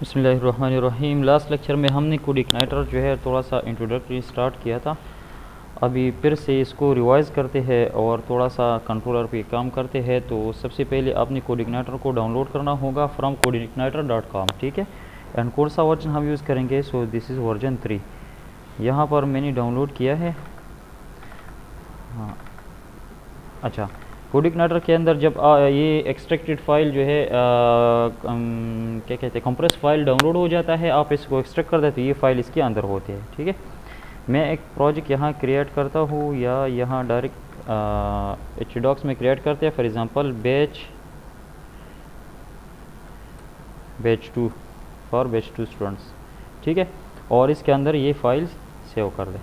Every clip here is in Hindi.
बिस्मिल्लाहिर्रहमानिर्रहीम। लास्ट लेक्चर में हमने कोड इग्नाइटर जो है थोड़ा सा इंट्रोडक्टरी स्टार्ट किया था। अभी फिर से इसको रिवाइज़ करते हैं और थोड़ा सा कंट्रोलर पे काम करते हैं। तो सबसे पहले आपने कोड इग्नाइटर को डाउनलोड करना होगा फ्रॉम codeigniter.com, ठीक है। एंड कौन सा वर्जन हम यूज़ करेंगे? So this is version 3। यहाँ पर मैंने डाउनलोड किया है। हाँ, अच्छा। कोड इग्नाइटर के अंदर जब ये एक्सट्रैक्टेड फाइल जो है क्या कहते हैं, कंप्रेस फाइल डाउनलोड हो जाता है, आप इसको एक्सट्रैक्ट कर देते तो ये फाइल इसके अंदर होती है, ठीक है। मैं एक प्रोजेक्ट यहाँ क्रिएट करता हूँ या यहाँ डायरेक्ट HDocs में क्रिएट करते हैं। For example batch 2 for batch 2 students, ठीक है। और इसके अंदर ये फाइल्स सेव कर दें।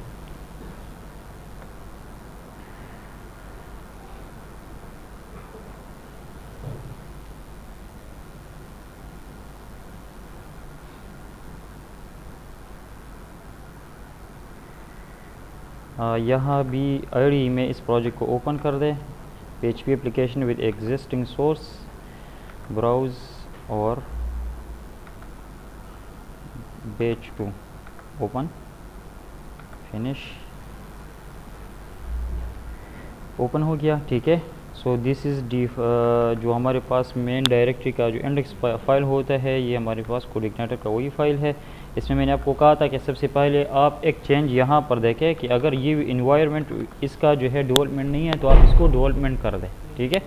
यहाँ भी आईडी में इस प्रोजेक्ट को ओपन कर दें। PHP application with existing source, browse और बैच 2 ओपन, फिनिश। ओपन हो गया, ठीक है। सो दिस इज़ जो हमारे पास मेन डायरेक्टरी का जो इंडेक्स फाइल होता है, ये हमारे पास कोड इग्नाइटर का वही फाइल है। इसमें मैंने आपको कहा था कि सबसे पहले आप एक चेंज यहाँ पर देखें कि अगर ये इन्वायरमेंट इसका जो है डेवलपमेंट नहीं है तो आप इसको डेवलपमेंट कर दें, ठीक है।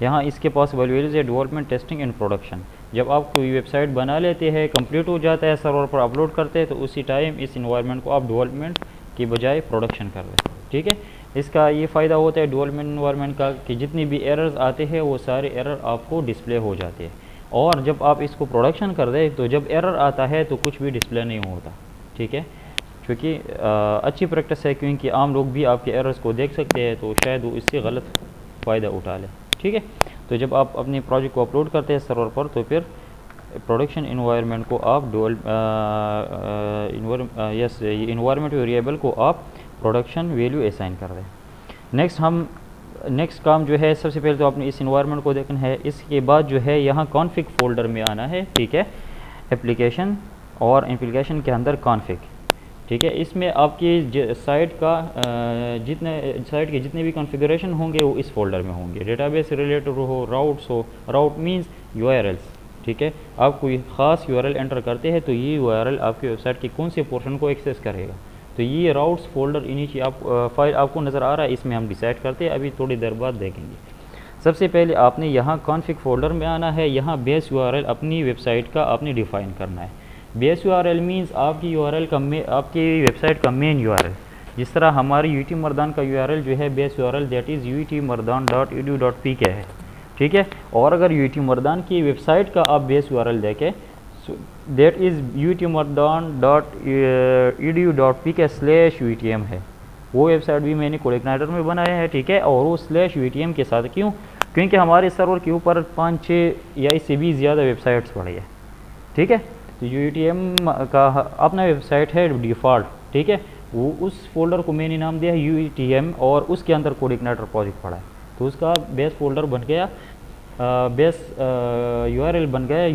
यहाँ इसके पास वैल्यूज है डेवलपमेंट, टेस्टिंग एंड प्रोडक्शन। जब आप कोई वेबसाइट बना लेते हैं, कंप्लीट हो जाता है, सर्वर पर अपलोड करते हैं, तो उसी टाइम इस इन्वायरमेंट को आप डेवलपमेंट की बजाय प्रोडक्शन कर दें, ठीक है। इसका ये फ़ायदा होता है डेवलपमेंट इन्वायरमेंट का कि जितनी भी एरर्स आते हैं वो सारे एरर आपको डिस्प्ले हो जाते हैं। और जब आप इसको प्रोडक्शन कर दें तो जब एरर आता है तो कुछ भी डिस्प्ले नहीं होता, ठीक है। क्योंकि अच्छी प्रैक्टिस है, क्योंकि आम लोग भी आपके एरर्स को देख सकते हैं, तो शायद वो इससे गलत फ़ायदा उठा लें, ठीक है। तो जब आप अपने प्रोजेक्ट को अपलोड करते हैं सर्वर पर, तो फिर प्रोडक्शन इन्वायरमेंट को आप इन्वायरमेंट वेरिएबल को आप प्रोडक्शन वैल्यू असाइन कर दें। नेक्स्ट काम जो है, सबसे पहले तो आपने इस इन्वायरमेंट को देखना है। इसके बाद जो है यहाँ कॉन्फ़िग फोल्डर में आना है, ठीक है। एप्लीकेशन और एप्लीकेशन के अंदर कॉन्फ़िग, ठीक है। इसमें आपकी साइट के जितने भी कॉन्फ़िगरेशन होंगे वो इस फोल्डर में होंगे। डेटाबेस रिलेटेड हो, राउट्स हो, राउट मीन्स URLs, ठीक है। आप कोई ख़ास URL एंटर करते हैं तो ये URL आपकी वेबसाइट के कौन से पोर्शन को एक्सेस करेगा, तो ये राउट्स फोल्डर नीचे आप फाइल आपको नज़र आ रहा है, इसमें हम डिसाइड करते हैं, अभी थोड़ी देर बाद देखेंगे। सबसे पहले आपने यहाँ कॉन्फ़िग फोल्डर में आना है। यहाँ बेस URL अपनी वेबसाइट का आपने डिफ़ाइन करना है। बेस URL मीन्स आपकी URL का आपकी वेबसाइट का मेन URL। जिस तरह हमारी UT मर्दान का URL जो है base URL that is utmardan.edu.pk है, ठीक है। और अगर UT मर्दान की वेबसाइट का आप बेस URL देखें, दैट इज़ utmardan.edu.pk/utm है। वो वेबसाइट भी मैंने कोड इग्नाइटर में बनाया है, ठीक है। और वो /utm के साथ क्यों? क्योंकि हमारे सर्वर के ऊपर 5-6 या इससे भी ज़्यादा वेबसाइट्स पड़ी है, ठीक है। तो UTM का अपना वेबसाइट है डिफ़ॉल्ट, ठीक है। वो उस फोल्डर को मैंने नाम दिया है UTM और उसके अंदर कोड इग्नाइटर प्रोजेक्ट पड़ा है, तो उसका बेस फोल्डर बन गया, बेस URL बन गया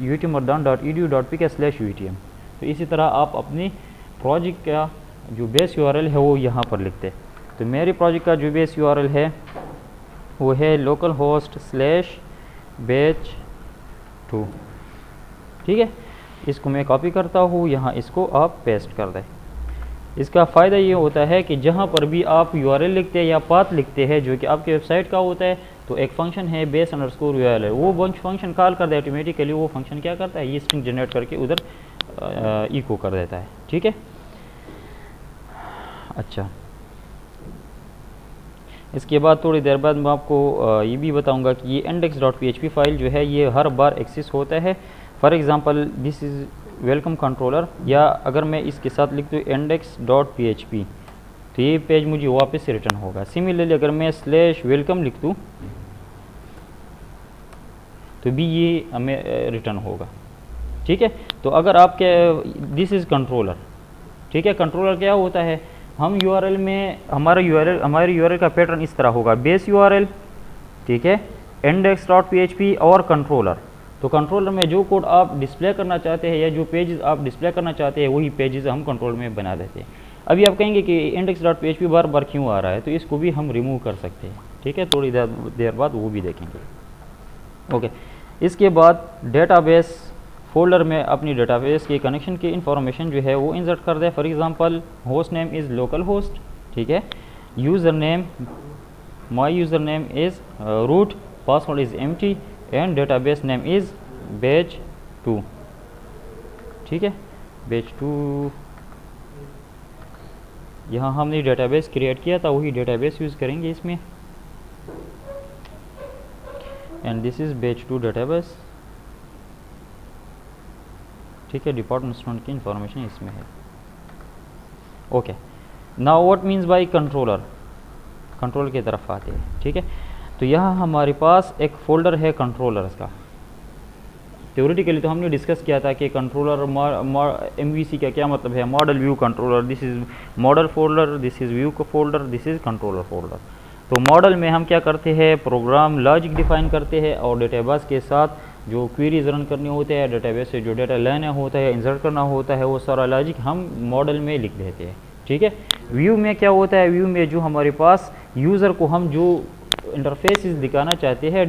utmardan.edu.pk/utm। तो इसी तरह आप अपनी प्रोजेक्ट का जो बेस URL है वो यहाँ पर लिखते हैं। तो मेरे प्रोजेक्ट का जो बेस URL है वो है localhost/batch2, ठीक है। इसको मैं कॉपी करता हूँ, यहाँ इसको आप पेस्ट कर दें। इसका फ़ायदा ये होता है कि जहाँ पर भी आप URL लिखते हैं या पाथ लिखते हैं जो कि आपके वेबसाइट का होता है, तो एक फंक्शन है base_URL, वो फंक्शन कॉल कर दे ऑटोमेटिकली। वो फंक्शन क्या करता है, ये स्ट्रिंग जनरेट करके उधर इको कर देता है, ठीक है। अच्छा, इसके बाद थोड़ी देर बाद मैं आपको ये भी बताऊंगा कि ये index.php फाइल जो है ये हर बार एक्सेस होता है। For example this is welcome controller, या अगर मैं इसके साथ लिख दूँ index.php तो ये पेज मुझे वापस से रिटर्न होगा। सिमिलरली अगर मैं /welcome लिख दूँ तो भी ये हमें रिटर्न होगा, ठीक है। तो अगर आपके दिस इज़ कंट्रोलर, ठीक है। कंट्रोलर क्या होता है, हम URL में हमारे URL का पैटर्न इस तरह होगा, बेस URL, ठीक है, index.php और कंट्रोलर। तो कंट्रोलर में जो कोड आप डिस्प्ले करना चाहते हैं या जो पेजेस आप डिस्प्ले करना चाहते हैं वही पेजेस हम कंट्रोल में बना देते हैं। अभी आप कहेंगे कि index.php बार बार क्यों आ रहा है, तो इसको भी हम रिमूव कर सकते हैं, ठीक है, थोड़ी देर बाद वो भी देखेंगे। ओके, इसके बाद डेटाबेस फोल्डर में अपनी डेटाबेस के कनेक्शन की इंफॉर्मेशन जो है वो इंसर्ट कर दे। For example host name is local host, ठीक है, user name my user name is root, password is empty and database name is batch 2, ठीक है, बैच 2। यहाँ हमने डेटाबेस क्रिएट किया था वही डेटाबेस यूज़ करेंगे इसमें, and this is batch 2 database, ठीक है, डिपार्टमेंट स्टूडेंट की इंफॉर्मेशन इसमें है। Okay, now what means by controller, control की तरफ आते हैं, ठीक है। तो यहाँ हमारे पास एक फ़ोल्डर है कंट्रोलर्स का। थ्योरेटिकली तो हमने डिस्कस किया था कि कंट्रोलर MVC का क्या मतलब है, model view controller, this is model folder, this is view का folder, this is controller folder. तो मॉडल में हम क्या करते हैं, प्रोग्राम लॉजिक डिफाइन करते हैं और डेटाबेस के साथ जो क्वेरीज रन करनी होते हैं, डेटाबेस से जो डेटा लेना होता है, इंसर्ट करना होता है, वो सारा लॉजिक हम मॉडल में लिख देते हैं, ठीक है। व्यू में क्या होता है, व्यू में जो हमारे पास यूज़र को हम जो इंटरफेसेस दिखाना चाहते हैं,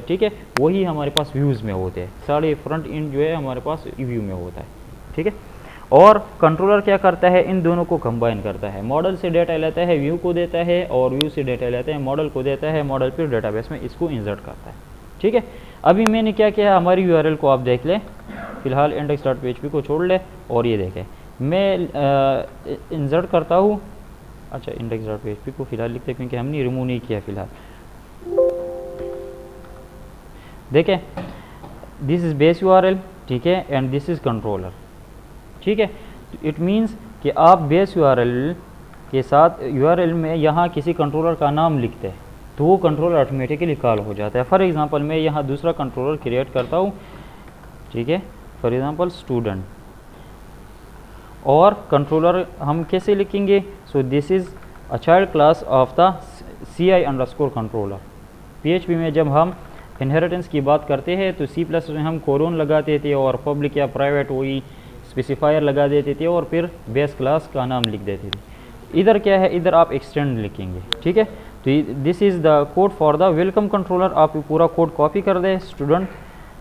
ठीक है, वही हमारे पास व्यूज़ में होते हैं, सारे फ्रंट एंड जो है हमारे पास व्यू में होता है, ठीक है। और कंट्रोलर क्या करता है, इन दोनों को कंबाइन करता है, मॉडल से डेटा लेता है व्यू को देता है और व्यू से डेटा लेता है मॉडल को देता है, मॉडल फिर डेटाबेस में इसको इंसर्ट करता है, ठीक है। अभी मैंने क्या किया, हमारी URL को आप देख लें, फ़िलहाल index.php को छोड़ ले और ये देखें, मैं इंसर्ट करता हूँ, अच्छा index.php को फ़िलहाल लिखते क्योंकि हमने रिमूव नहीं किया फ़िलहाल। देखें, दिस इज़ बेस URL, ठीक है, एंड दिस इज़ कंट्रोलर, ठीक है। इट मीन्स कि आप बेस URL के साथ URL में यहाँ किसी कंट्रोलर का नाम लिखते हैं तो वो कंट्रोलर ऑटोमेटिकली कॉल हो जाता है। फॉर एग्जांपल मैं यहाँ दूसरा कंट्रोलर क्रिएट करता हूँ, ठीक है, फॉर एग्जांपल स्टूडेंट, और कंट्रोलर हम कैसे लिखेंगे, so this is a child class of the CI_ controller. PHP में जब हम इनहेरिटेंस की बात करते हैं तो C+ में हम कोलोन लगाते थे और पब्लिक या प्राइवेट वही स्पेसिफायर लगा देते थे और फिर बेस क्लास का नाम लिख देते थे। इधर क्या है, इधर आप एक्सटेंड लिखेंगे, ठीक है। तो this is the code for the welcome controller. आप पूरा कोड कॉपी कर दे, स्टूडेंट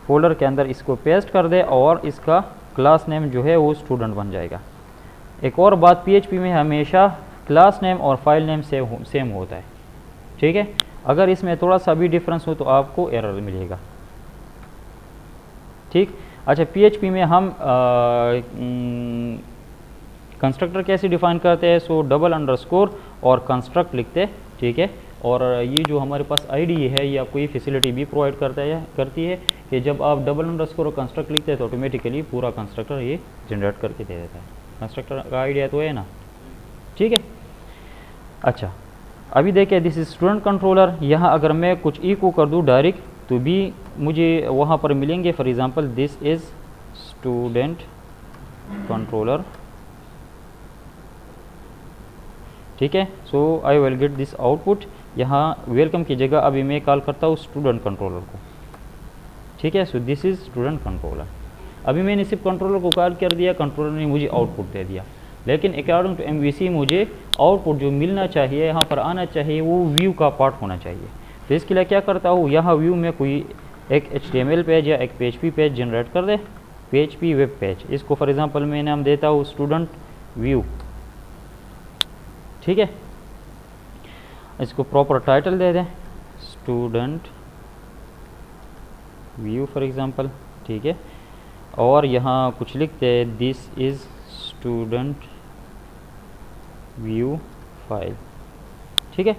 फोल्डर के अंदर इसको पेस्ट कर दे और इसका क्लास नेम जो है वो स्टूडेंट बन जाएगा। एक और बात, PHP में हमेशा क्लास नेम और फाइल नेम सेम होता है, ठीक है। अगर इसमें थोड़ा सा भी डिफरेंस हो तो आपको एरर मिलेगा, ठीक। अच्छा, PHP में हम कंस्ट्रक्टर कैसे डिफाइन करते हैं, सो डबल_ और कंस्ट्रक्ट लिखते हैं, ठीक है। और ये जो हमारे पास IDE है ये आपको ये फैसिलिटी भी प्रोवाइड करती है कि जब आप डबल_ और कंस्ट्रक्ट लिखते हैं तो ऑटोमेटिकली पूरा कंस्ट्रक्टर ये जनरेट करके दे देता है। कंस्ट्रक्टर का आइडिया तो है ना, ठीक है। अच्छा, अभी देखिए, दिस इज स्टूडेंट कंट्रोलर। यहाँ अगर मैं कुछ इको कर दूँ डायरेक्ट तो भी मुझे वहाँ पर मिलेंगे। For example this is student controller, ठीक है। So I will get this output. यहाँ वेलकम की जगह अभी मैं कॉल करता हूँ स्टूडेंट कंट्रोलर को, ठीक है। So this is student controller. अभी मैंने सिर्फ कंट्रोलर को कॉल कर दिया, कंट्रोलर ने मुझे आउटपुट दे दिया, लेकिन अकॉर्डिंग टू MVC मुझे आउटपुट जो मिलना चाहिए, यहाँ पर आना चाहिए, वो व्यू का पार्ट होना चाहिए। तो इसके लिए क्या करता हूँ, यहाँ व्यू में कोई एक HTML पेज या एक PHP पेज जनरेट कर दे, PHP वेब पेज। इसको फॉर एग्जांपल मैं नाम देता हूँ स्टूडेंट व्यू, ठीक है। इसको प्रॉपर टाइटल दे दें स्टूडेंट व्यू फॉर एग्जांपल, ठीक है। और यहाँ कुछ लिखते हैं this is student view file, ठीक है।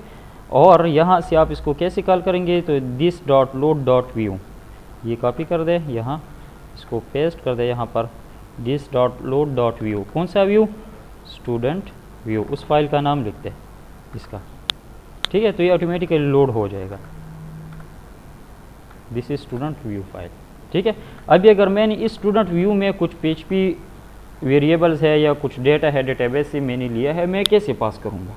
और यहाँ से आप इसको कैसे कॉल करेंगे, तो this.load.view ये कॉपी कर दे, यहाँ इसको पेस्ट कर दे, यहाँ पर this.load.view। कौन सा व्यू, स्टूडेंट व्यू, उस फाइल का नाम लिख दे इसका, ठीक है। तो ये ऑटोमेटिकली लोड हो जाएगा, this is student view file, ठीक है। अभी अगर मैंने इस स्टूडेंट व्यू में कुछ PHP वेरिएबल्स है या कुछ डेटा है डेटाबेस से मैंने लिया है, मैं कैसे पास करूँगा।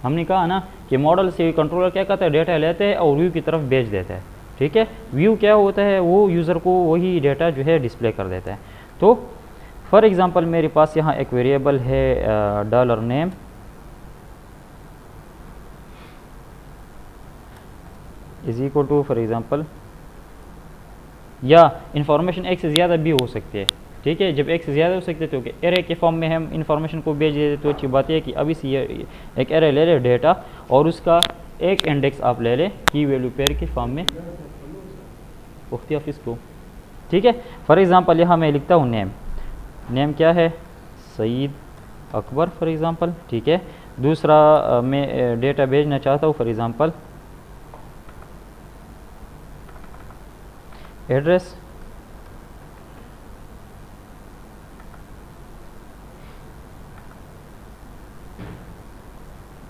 हमने कहा ना कि मॉडल से कंट्रोलर क्या करता है, डेटा लेते हैं और व्यू की तरफ भेज देता है। ठीक है। व्यू क्या होता है, वो यूज़र को वही डेटा जो है डिस्प्ले कर देता है। तो फॉर एग्ज़ाम्पल मेरे पास यहाँ एक वेरिएबल है dollar name, is equal to for example, या इंफॉर्मेशन एक से ज़्यादा भी हो सकती है, ठीक है। जब एक से ज़्यादा हो सकते हैं तो एरे के फॉर्म में हम इंफॉर्मेशन को भेज देते, तो अच्छी बात है कि अभी से ये एक एरे ले ले डेटा और उसका एक इंडेक्स आप ले लें की वैल्यू पेयर के फॉर्म में उख्ती ऑफिस को, ठीक है। फॉर एग्ज़ाम्पल यहाँ मैं लिखता हूँ नेम, नेम क्या है, सईद अकबर फॉर एग्ज़ाम्पल, ठीक है। दूसरा मैं डेटा भेजना चाहता हूँ फॉर एग्ज़ाम्पल एड्रेस,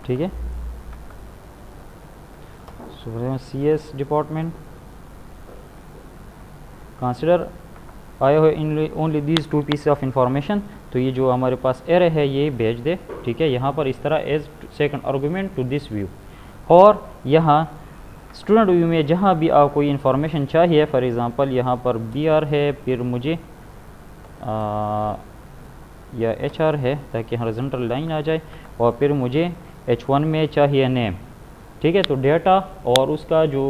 ठीक है। सो CS डिपार्टमेंट कंसिडर आए हुए in only these two piece of information, तो ये जो हमारे पास एरे है ये भेज दे, ठीक है। यहाँ पर इस तरह as second argument to this view, और यहाँ स्टूडेंट व्यू में जहाँ भी आप कोई इन्फॉर्मेशन चाहिए, फॉर एग्ज़ाम्पल यहाँ पर BR है, फिर मुझे या HR है ताकि हॉरिजॉन्टल लाइन आ जाए, और फिर मुझे H1 में चाहिए नेम, ठीक है। तो डेटा और उसका जो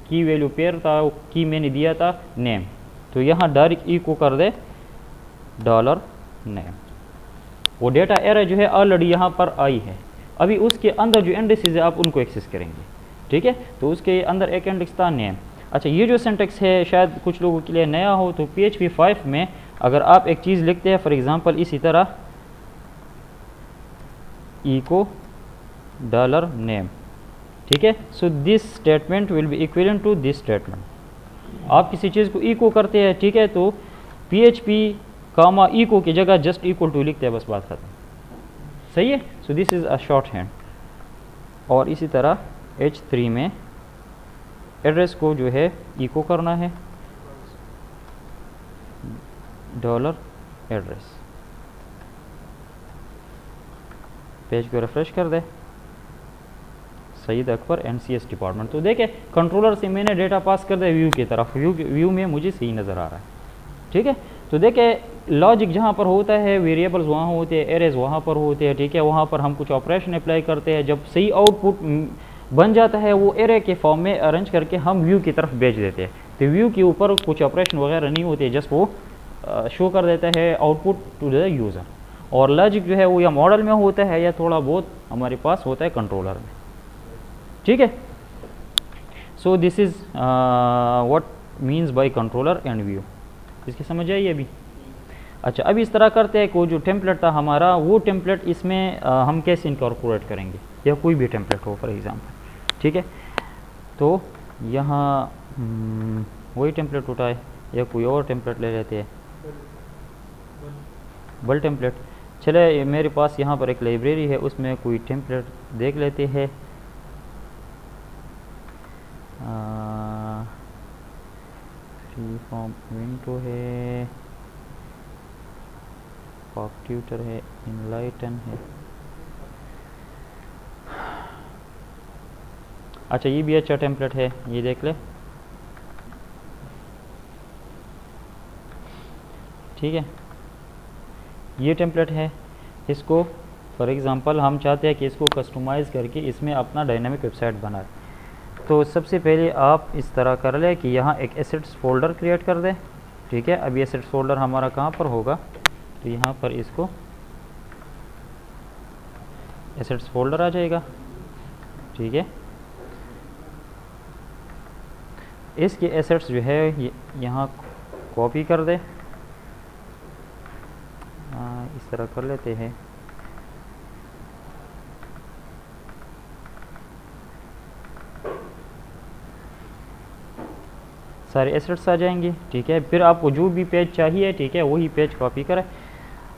की वैल्यू पेयर था, वो की मैंने दिया था नेम, तो यहाँ डायरेक्ट इको कर दे डॉलर नेम। वो डेटा एरे जो है ऑलरेडी यहाँ पर आई है, अभी उसके अंदर जो इंडेक्सेस है आप उनको एक्सेस करेंगे, ठीक है। तो उसके अंदर एक इंडेक्स था नेम। अच्छा, ये जो सिंटैक्स है शायद कुछ लोगों के लिए नया हो, तो PHP 5 में अगर आप एक चीज़ लिखते हैं फॉर एग्ज़ाम्पल इसी तरह इको डॉलर नेम, ठीक है। So this statement will be equivalent to this statement. आप किसी चीज़ को इको करते हैं, ठीक है, तो PHP कामा इको की जगह जस्ट इक्वल टू लिखते हैं, बस बात खत्म, सही है। So this is a short hand. और इसी तरह H3 में एड्रेस को जो है इको करना है डॉलर एड्रेस। पेज को रिफ्रेश कर दे, सईद अकबर NCS डिपार्टमेंट। तो देखें कंट्रोलर से मैंने डेटा पास कर दिया व्यू की तरफ, व्यू में मुझे सही नज़र आ रहा है, ठीक है। तो देखें लॉजिक जहाँ पर होता है, वेरिएबल्स वहाँ होते हैं, एरेज वहाँ पर होते हैं, ठीक है। वहाँ पर हम कुछ ऑपरेशन अप्लाई करते हैं, जब सही आउटपुट बन जाता है वो एरे के फॉर्म में अरेंज करके हम व्यू की तरफ भेज देते हैं। तो व्यू के ऊपर कुछ ऑपरेशन वगैरह नहीं होते, जस्ट वो शो कर देता है आउटपुट टू द यूज़र। और लॉजिक जो है वो या मॉडल में होता है या थोड़ा बहुत हमारे पास होता है कंट्रोलर में, ठीक है। So this is what means by controller and view. इसकी समझ आई अभी? अच्छा, अब इस तरह करते हैं कि जो टेम्पलेट था हमारा, वो टेम्पलेट इसमें हम कैसे इनकॉर्पोरेट करेंगे, या कोई भी टेम्पलेट हो फॉर एग्जांपल, ठीक है। तो यहाँ वही टेम्पलेट उठाए या कोई और टेम्पलेट ले लेते हैं, बल टेम्पलेट। चले मेरे पास यहाँ पर एक लाइब्रेरी है, उसमें कोई टेम्पलेट देख लेते हैं। फ्री फॉर्म विंडो है, पॉप ट्यूटर है, इनलाइटन है। अच्छा, ये भी अच्छा टेम्पलेट है, ये देख ले, ठीक है। ये टेम्पलेट है, इसको फॉर एग्ज़ाम्पल हम चाहते हैं कि इसको कस्टमाइज़ करके इसमें अपना डायनामिक वेबसाइट बनाए। तो सबसे पहले आप इस तरह कर लें कि यहाँ एक एसेट्स फोल्डर क्रिएट कर दें, ठीक है। अब ये एसेट्स फोल्डर हमारा कहाँ पर होगा, तो यहाँ पर इसको एसेट्स फोल्डर आ जाएगा, ठीक है। इसके एसेट्स जो है यहाँ कॉपी कर दे, इस तरह कर लेते हैं। सारे एसेट्स आ जाएंगे, ठीक है। फिर आपको जो भी पेज चाहिए, ठीक है, वही पेज कॉपी करें।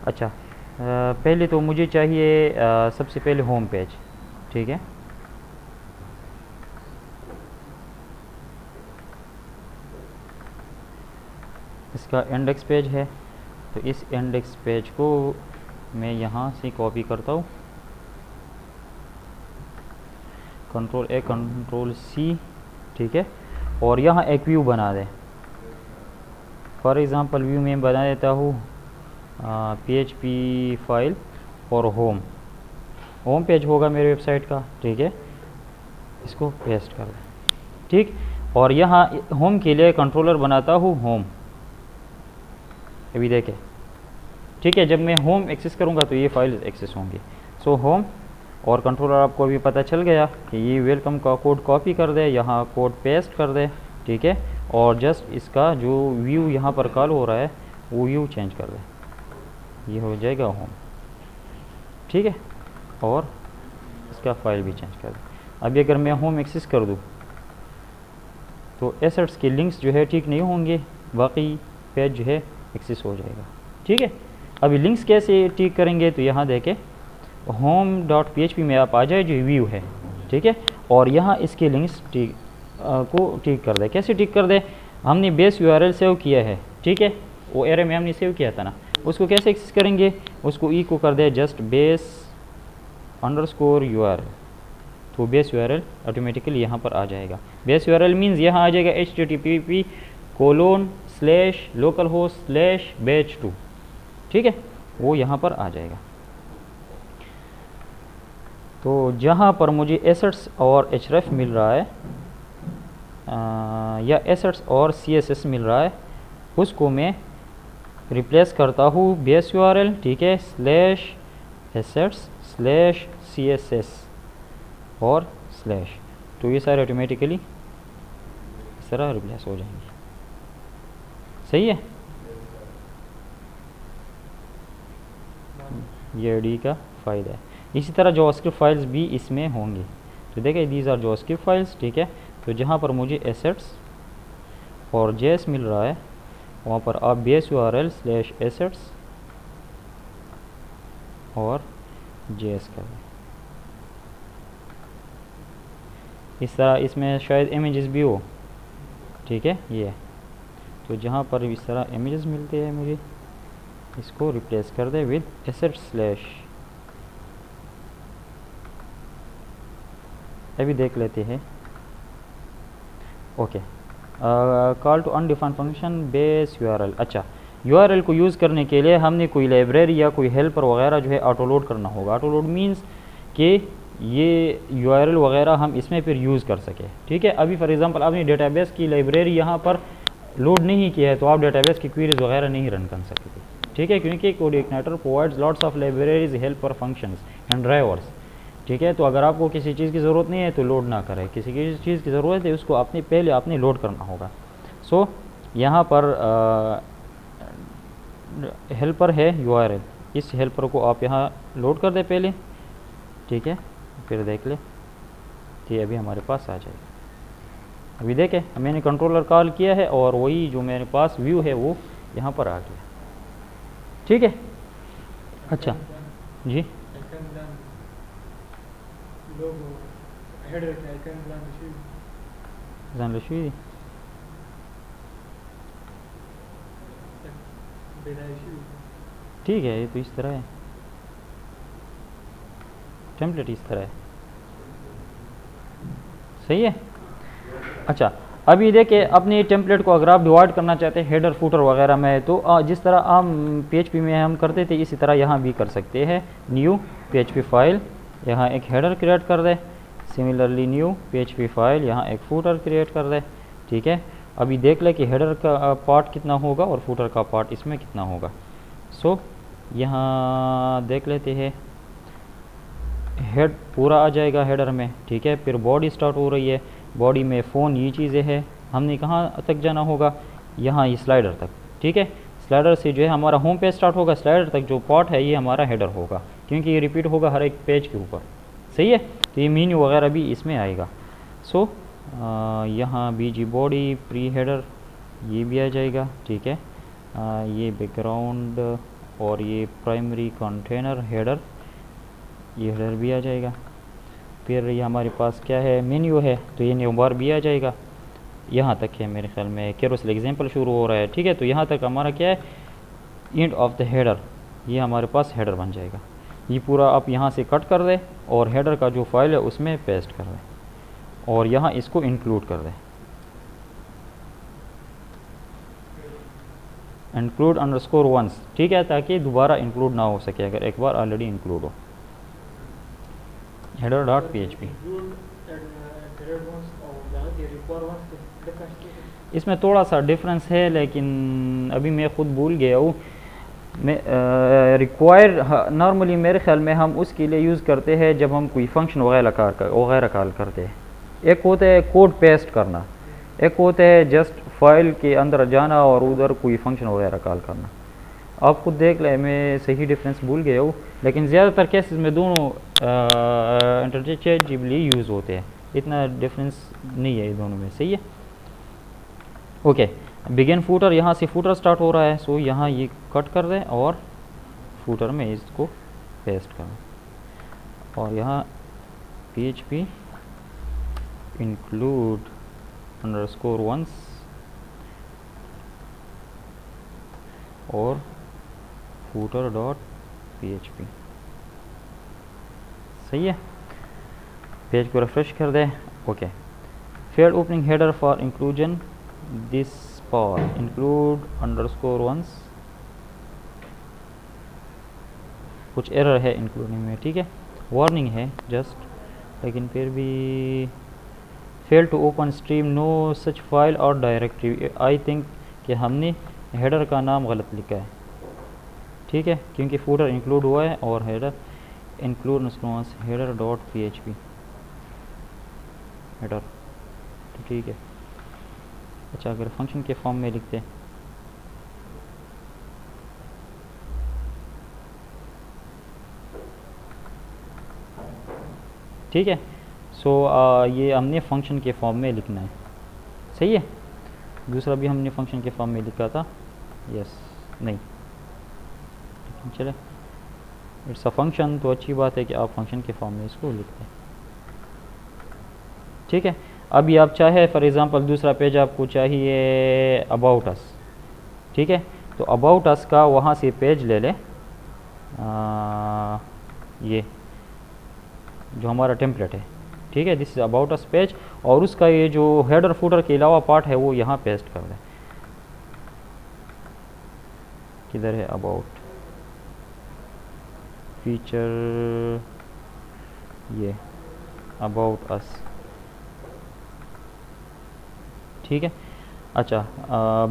अच्छा, पहले तो मुझे चाहिए सबसे पहले होम पेज, ठीक है। इसका इंडेक्स पेज है, तो इस इंडेक्स पेज को मैं यहाँ से कॉपी करता हूँ, Ctrl+A Ctrl+C, ठीक है। और यहाँ एक व्यू बना दें। फॉर एग्ज़ाम्पल व्यू में बना देता हूँ PHP फाइल और होम पेज होगा मेरे वेबसाइट का, ठीक है। इसको पेस्ट कर दें, ठीक। और यहाँ होम के लिए कंट्रोलर बनाता हूँ होम, अभी देखें, ठीक है। जब मैं होम एक्सेस करूँगा तो ये फाइल एक्सेस होंगी। सो होम और कंट्रोलर आपको अभी पता चल गया कि ये वेलकम का कोड कॉपी कर दे, यहाँ कोड पेस्ट कर दे, ठीक है। और जस्ट इसका जो व्यू यहाँ पर कॉल हो रहा है वो व्यू चेंज कर दे, ये हो जाएगा होम, ठीक है। और इसका फाइल भी चेंज कर दे। अभी अगर मैं होम एक्सेस कर दूँ तो एसेट्स के लिंक्स जो है ठीक नहीं होंगे, बाकी पेज जो है एक्सेस हो जाएगा, ठीक है। अभी लिंक्स कैसे ठीक करेंगे तो यहाँ देखें, home.php में आप आ जाए जो व्यू है, ठीक है। और यहाँ इसके लिंक्स को ठीक कर दे। कैसे ठीक कर दे, हमने बेस URL सेव किया है, ठीक है, वो एरे में हमने सेव किया था ना, उसको कैसे एक्सेस करेंगे, उसको ई को कर दे जस्ट base_URL, तो बेस URL ऑटोमेटिकली यहाँ पर आ जाएगा। बेस URL मीन्स यहाँ आ जाएगा http:/localhost/batch2, ठीक है, वो यहाँ पर आ जाएगा। तो जहाँ पर मुझे एसेट्स और href मिल रहा है या एसेट्स और CSS मिल रहा है, उसको मैं रिप्लेस करता हूँ बेस URL, ठीक है, /assets/CSS और /, तो ये सारे ऑटोमेटिकली इस तरह रिप्लेस हो जाएंगे, सही है। ये डी का फ़ायदा है। इसी तरह जावास्क्रिप्ट फाइल्स भी इसमें होंगी, तो देखिए दीज आर जावास्क्रिप्ट फाइल्स, ठीक है। तो जहाँ पर मुझे एसेट्स और JS मिल रहा है वहाँ पर आप बेस URL/assets और JS कर दें। इस तरह इसमें शायद इमेजेस भी हो, ठीक है, ये। तो जहाँ पर इस तरह इमेजेस मिलते हैं मुझे, इसको रिप्लेस कर दे विद assets/। अभी देख लेते हैं, okay. Call to undefined function base URL। अच्छा, URL को यूज़ करने के लिए हमने कोई लाइब्रेरी या कोई हेल्पर वगैरह जो है ऑटो लोड करना होगा। ऑटो लोड मीन्स कि ये URL वगैरह हम इसमें फिर यूज़ कर सके, ठीक है। अभी फॉर एग्जांपल आपने डेटाबेस की लाइब्रेरी यहाँ पर लोड नहीं किया है तो आप डेटाबेस की क्वेरीज वगैरह नहीं रन कर सकते, ठीक है, क्योंकि कोडिग्नेटर provides lots of libraries, helper functions and drivers, ठीक है। तो अगर आपको किसी चीज़ की ज़रूरत नहीं है तो लोड ना करें, किसी चीज़ की ज़रूरत है उसको पहले आपने लोड करना होगा। सो यहाँ पर हेल्पर है URL, इस हेल्पर को आप यहाँ लोड कर दे पहले, ठीक है, फिर देख ले कि अभी हमारे पास आ जाएगा। अभी देखें मैंने कंट्रोलर कॉल किया है और वही जो मेरे पास व्यू है वो यहाँ पर आ गया, ठीक है। अच्छा जी, ठीक है, ये तो इस तरह है, टेम्पलेट इस तरह है, सही है। अच्छा, अभी देखिए अपने टेम्पलेट को अगर आप डिवाइड करना चाहते हैं हेडर फुटर वगैरह में, तो जिस तरह हम PHP में हम करते थे इसी तरह यहाँ भी कर सकते हैं। न्यू PHP फाइल, यहाँ एक हेडर क्रिएट कर दे, सिमिलरली न्यू PHP फाइल, यहाँ एक फुटर क्रिएट कर दे, ठीक है। अभी देख ले कि हेडर का पार्ट कितना होगा और फुटर का पार्ट इसमें कितना होगा। सो यहाँ देख लेते हैं, हेड पूरा आ जाएगा हेडर में, ठीक है। फिर बॉडी स्टार्ट हो रही है, बॉडी में फ़ोन ये चीज़ें हैं, हमने कहाँ तक जाना होगा, यहाँ ये स्लाइडर तक, ठीक है। स्लाइडर से जो है हमारा होम पेज स्टार्ट होगा, स्लाइडर तक जो पार्ट है ये हमारा हेडर होगा, क्योंकि ये रिपीट होगा हर एक पेज के ऊपर, सही है। तो ये मेन्यू वगैरह भी इसमें आएगा। सो यहाँ BG बॉडी प्री हेडर ये भी आ जाएगा, ठीक है। ये बैकग्राउंड और ये प्राइमरी कंटेनर हेडर, ये हेडर भी आ जाएगा। फिर ये हमारे पास क्या है, मेन्यू है, तो ये न्यू बार भी आ जाएगा। यहाँ तक है मेरे ख्याल में, कैरोसेल एग्जाम्पल शुरू हो रहा है, ठीक है। तो यहाँ तक हमारा क्या है, एंड ऑफ द हेडर, ये हमारे पास हेडर बन जाएगा। ये पूरा आप यहाँ से कट कर दें और हेडर का जो फाइल है उसमें पेस्ट कर दें और यहाँ इसको इंक्लूड कर दें, इंक्लूड अंडरस्कोर वंस, ठीक है, ताकि दोबारा इंक्लूड ना हो सके अगर एक बार ऑलरेडी इंक्लूड हो। Header dot P H P, इसमें थोड़ा सा डिफरेंस है लेकिन अभी मैं ख़ुद भूल गया हूँ। मैं रिक्वायर नॉर्मली मेरे ख्याल में हम उसके लिए यूज़ करते हैं जब हम कोई फंक्शन वगैरह कॉल करते हैं। एक होता है कोड पेस्ट करना, एक होता है जस्ट फाइल के अंदर जाना और उधर कोई फंक्शन वगैरह कॉल करना। आप खुद देख लें, मैं सही डिफरेंस भूल गया हूँ, लेकिन ज़्यादातर केसेस में दोनों इंटरचेंजेबली यूज़ होते हैं, इतना डिफरेंस नहीं है दोनों में, सही है। ओके, बिगिन फूटर, यहाँ से फूटर स्टार्ट हो रहा है, सो यहाँ ये कट कर दें और फूटर में इसको पेस्ट करें और यहाँ PHP इंक्लूड अंडरस्कोर वंस और फूटर डॉट PHP, सही है। पेज को रिफ्रेश कर दें। Okay, failed opening header for inclusion this for include underscore once, कुछ एरर है इंक्लूडिंग में, ठीक है, वार्निंग है जस्ट, लेकिन फिर भी fail to open stream no such file or directory. I think कि हमने हेडर का नाम गलत लिखा है, ठीक है, क्योंकि फूटर इंक्लूड हुआ है और header include header dot PHP header, तो ठीक है। अच्छा, अगर फंक्शन के फॉर्म में लिखते हैं, ठीक है, सो ये हमने फंक्शन के फॉर्म में लिखना है, सही है। दूसरा भी हमने फंक्शन के फॉर्म में लिखा था, यस, नहीं, चले, इट्स अ फंक्शन, तो अच्छी बात है कि आप फंक्शन के फॉर्म में इसको लिखते हैं, ठीक है। अभी आप चाहे फॉर एग्ज़ाम्पल दूसरा पेज आपको चाहिए अबाउट अस, ठीक है, तो अबाउट अस का वहाँ से पेज ले लें, ये जो हमारा टेम्पलेट है, ठीक है, this is about us page, और उसका ये जो हेडर फूटर के अलावा पार्ट है वो यहाँ पेस्ट कर दें। किधर है अबाउट फीचर, ये अबाउट अस, ठीक है। अच्छा,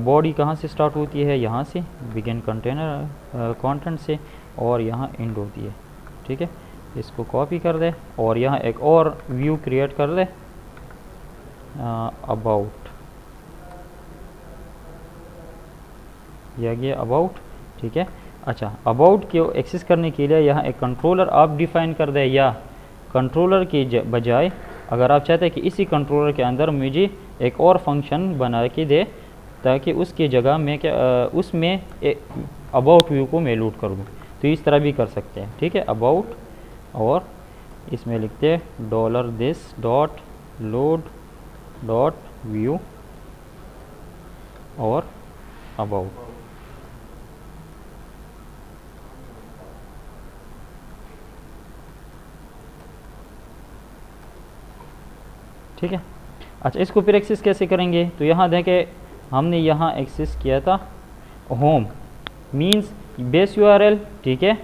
बॉडी कहाँ से स्टार्ट होती है, यहाँ से बिगिन कंटेनर कंटेंट से, और यहाँ एंड होती है, ठीक है। इसको कॉपी कर दे और यहाँ एक और व्यू क्रिएट कर दे, अबाउट, ये अबाउट, ठीक है। अच्छा, अबाउट को एक्सेस करने के लिए यहाँ एक कंट्रोलर आप डिफ़ाइन कर दे, या कंट्रोलर के बजाय अगर आप चाहते हैं कि इसी कंट्रोलर के अंदर मुझे एक और फंक्शन बना के दे ताकि उसकी जगह मैं क्या उसमें अबाउट व्यू को मैं लोड कर दूँ, तो इस तरह भी कर सकते हैं, ठीक है। अबाउट और इसमें लिखते हैं dollar this dot load dot view और अबाउट, ठीक है। अच्छा, इसको फिर एक्सेस कैसे करेंगे, तो यहाँ देखें हमने यहाँ एक्सेस किया था होम मींस बेस URL, ठीक है,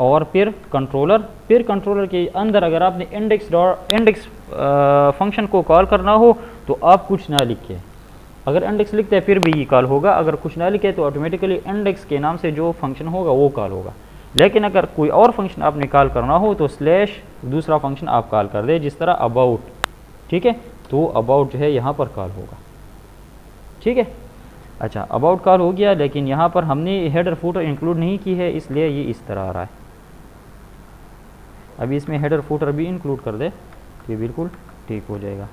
और फिर कंट्रोलर के अंदर अगर आपने इंडेक्स फंक्शन को कॉल करना हो तो आप कुछ ना लिखे, अगर इंडेक्स लिखते हैं फिर भी ये कॉल होगा, अगर कुछ ना लिखे तो ऑटोमेटिकली इंडेक्स के नाम से जो फंक्शन होगा वो कॉल होगा। लेकिन अगर कोई और फंक्शन आपने कॉल करना हो तो स्लैश दूसरा फंक्शन आप कॉल कर दे, जिस तरह अबाउट, ठीक है, तो अबाउट जो है यहाँ पर कॉल होगा, ठीक है। अच्छा, अबाउट कॉल हो गया, लेकिन यहाँ पर हमने हेडर फूटर इंक्लूड नहीं की है, इसलिए ये इस तरह आ रहा है। अभी इसमें हेडर फूटर भी इंक्लूड कर दे तो ये बिल्कुल ठीक हो जाएगा।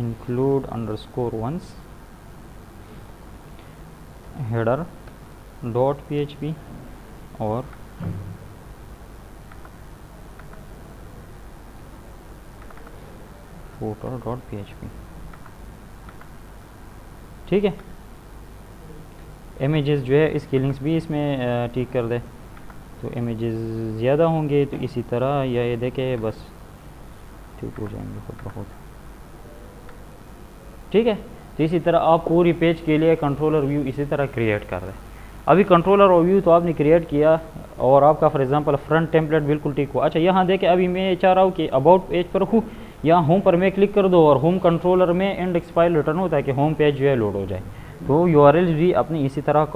Include underscore once header dot PHP और फूटर डॉट PHP, ठीक है। इमेजेस जो है इसकी लिंक्स भी इसमें ठीक कर दे, तो इमेजेस ज़्यादा होंगे तो इसी तरह, या ये देखे बस ठीक हो जाएंगे खुद ब खुद। ठीक है। तो इसी तरह आप पूरी पेज के लिए कंट्रोलर व्यू इसी तरह क्रिएट कर रहे हैं। अभी कंट्रोलर और व्यू तो आपने क्रिएट किया और आपका फॉर एग्जांपल फ्रंट टेम्पलेट बिल्कुल ठीक हुआ। अच्छा यहाँ देखें, अभी मैं चाह रहा हूँ कि अबाउट पेज पर हूँ, यहाँ होम पर मैं क्लिक कर दूँ और होम कंट्रोलर में इंडेक्स फाइल रिटर्न हो ताकि होम पेज जो है लोड हो जाए। तो यूआरएल भी अपनी इसी तरह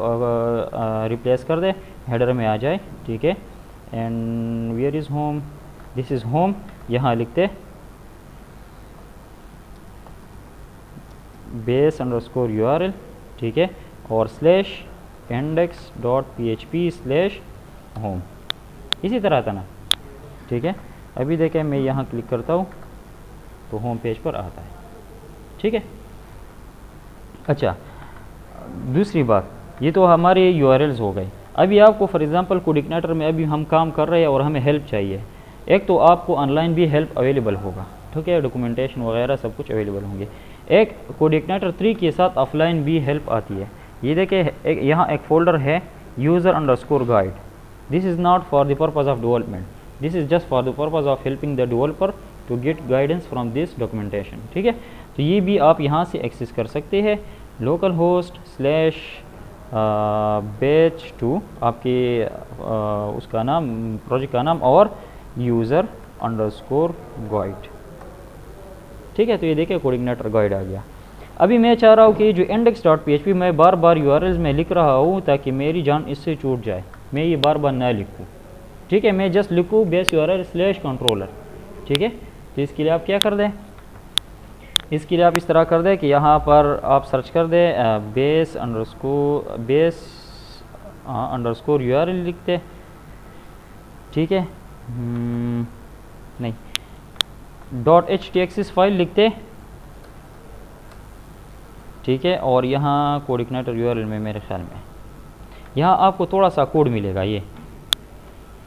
रिप्लेस कर दे, हेडर में आ जाए, ठीक है। And where is home, this is home, यहाँ लिखते बेस अंडरस्कोर यूआरएल, ठीक है, और स्लैश index.php/home, इसी तरह था ना, ठीक है। अभी देखें मैं यहाँ क्लिक करता हूँ तो होम पेज पर आता है, ठीक है। अच्छा, दूसरी बात, ये तो हमारे यूआरएल्स हो गए। अभी आपको फॉर एग्जांपल कोडिग्नेटर में अभी हम काम कर रहे हैं और हमें हेल्प चाहिए। एक तो आपको ऑनलाइन भी हेल्प अवेलेबल होगा, ठीक है, डॉक्यूमेंटेशन वगैरह सब कुछ अवेलेबल होंगे। एक कोडिग्नेटर 3 के साथ ऑफलाइन भी हेल्प आती है। ये देखिए यहाँ एक फ़ोल्डर है user underscore guide. This is not for the purpose of development, this is just for the purpose of helping the developer to get guidance from this documentation, ठीक है। तो ये भी आप यहाँ से एक्सेस कर सकते हैं। लोकल होस्ट स्लैश बैच 2 आपके उसका नाम, प्रोजेक्ट का नाम, और यूज़र अंडरस्कोर गाइड, ठीक है। तो ये देखिए कोडिग्नेटर गाइड आ गया। अभी मैं चाह रहा हूँ कि जो index.php मैं बार बार यूआरएल्स में लिख रहा हूँ ताकि मेरी जान इससे छूट जाए, मैं ये बार बार ना लिखूँ, ठीक है। मैं जस्ट लिखूँ बेस यूआरएल स्लैश कंट्रोलर, ठीक है। तो इसके लिए आप क्या कर दें, इसके लिए आप इस तरह कर दें कि यहाँ पर आप सर्च कर दें बेस अंडरस्कोर यूआरएल लिखते, ठीक है, नहीं .htaccess फाइल लिखते, ठीक है। और यहाँ कोडिग्नेटर यूआरएल में मेरे ख्याल में यहाँ आपको थोड़ा सा कोड मिलेगा ये,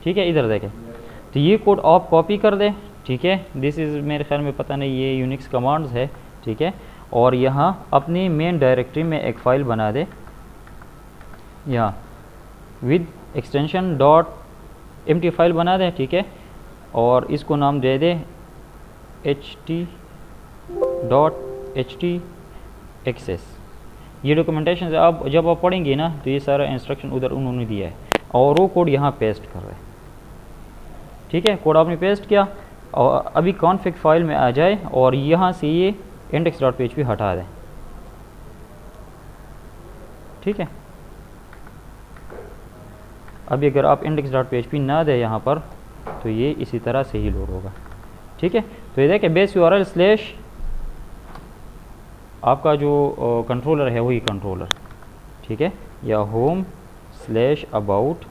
ठीक है, इधर देखें। तो ये कोड आप कॉपी कर दें, ठीक है। दिस इज़ मेरे ख्याल में पता नहीं ये यूनिक्स कमांड्स है, ठीक है। और यहाँ अपनी मेन डायरेक्टरी में एक फ़ाइल बना दे, यहाँ विद एक्सटेंशन .empty फाइल बना दें, ठीक है। और इसको नाम दे दे ht.htaccess। ये डॉक्यूमेंटेशन से आप जब आप पढ़ेंगे ना तो ये सारा इंस्ट्रक्शन उधर उन्होंने दिया है और वो कोड यहाँ पेस्ट कर रहे हैं, ठीक है। कोड आपने पेस्ट किया और अभी कॉन्फ़िग फाइल में आ जाए और यहाँ से ये index.php हटा दें, ठीक है। अभी अगर आप index.php ना दें यहाँ पर तो ये इसी तरह से ही लोड होगा, ठीक है। तो ये देखें बेस यूआरएल स्लैश आपका जो कंट्रोलर है वही कंट्रोलर, ठीक है, या home slash about,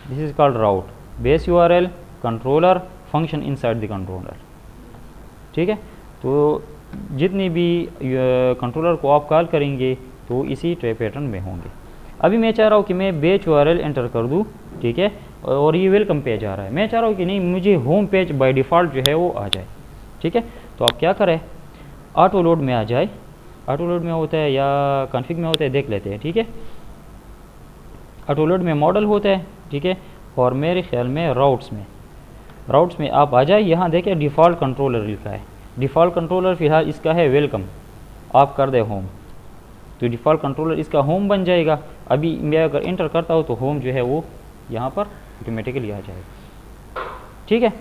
this is called route, base URL controller function inside the controller, ठीक है। तो जितनी भी कंट्रोलर को आप कॉल करेंगे तो इसी पैटर्न में होंगे। अभी मैं चाह रहा हूँ कि मैं बेच यूआरएल एंटर कर दूँ, ठीक है, और ये वेलकम पेज आ रहा है। मैं चाह रहा हूँ कि नहीं, मुझे होम पेज बाय डिफ़ॉल्ट जो है वो आ जाए, ठीक है। तो आप क्या करें, ऑटो लोड में आ जाए, ऑटो लोड में होता है या कॉन्फ़िग में होता है देख लेते हैं, ठीक है। ऑटो लोड में मॉडल होता है, ठीक है, और मेरे ख्याल में राउट्स में आप आ जाए। यहाँ देखें डिफ़ॉल्ट कंट्रोलर लिखा है, डिफ़ॉल्ट कंट्रोलर फ़िलहाल इसका है वेलकम, आप कर दे होम तो डिफ़ॉल्ट कंट्रोलर इसका होम बन जाएगा। अभी मैं अगर एंटर करता हूँ तो होम जो है वो यहाँ पर ऑटोमेटिकली आ जाएगा, ठीक है।